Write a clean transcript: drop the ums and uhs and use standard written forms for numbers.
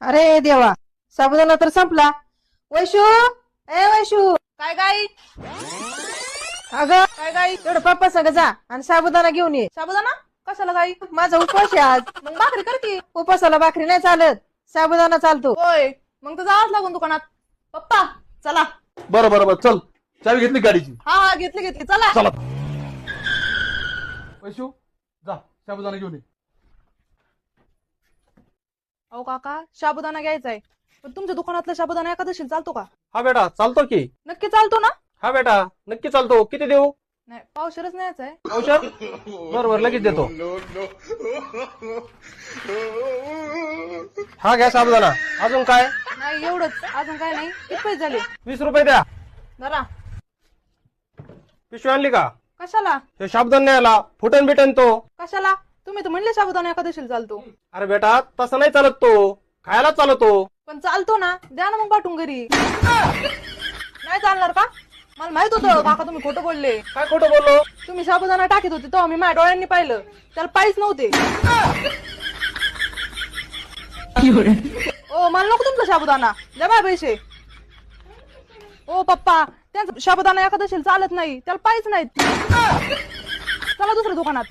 अरे देवा, साबुदाणा तर संपला. वैशू, ए वैशू, काय गाई अगं काय गाई तेवढं पप्पा संग जा आणि साबुदाणा घेऊन ये. साबुदाणा कशाला गाई? माझा उपवास आहे आज. मग भाकरी कर की. उपासाला भाकरी नाही चालत, साबुदाणा चालतो. होय, मग तर जावंच लागून दुकानात. पप्पा चला. बरं बरं बरं, चल. चावी घेतली गाडीची? हा हा, घेतली चला. चला. वैशू, जा साबुदाणा घेऊन ये. अहो काका, साबुदाणा घ्यायचाय, पण तुमच्या दुकानातला साबुदाणा एकादशीला चालतो का? हा बेटा, चालतो की. नक्की चालतो ना? हा बेटा, नक्की चालतो. किती देऊ? नाही, पावशेरच न्यायचाय. औषध? बरं बरं, लगेच देतो. हा घ्या साबुदाणा. अजून काय? नाही एवढंच, अजून काय नाही. किती पैसे झाले? 20 रुपये द्या. जरा. पिशवी आणली का? कशाला? हे साबुदाणा न्यायला फुटन बिटन तो. कशाला? तुम्ही तर म्हणले साबुदाणा एकादशीला चालतो. अरे बेटा, तसं नाही चालत तो, खायला चालतो. पण चालतो ना, द्या ना मग पाठवून घरी. नाही चालणार का? मला माहित होतं काका तुम्ही खोटं बोलले. काय खोटं बोललो? तुम्ही साबुदाणा टाकीत होते तेव्हा मी माझ्या डोळ्यांनी पाहिलं, त्याला पायच नव्हते. ओ मला नको तुमचा साबुदाणा, द्या बाय पैसे. ओ पप्पा, त्यांचा साबुदाणा एकादशीला चालत नाही, त्याला पायच नाहीत. चला दुसऱ्या दुकानात.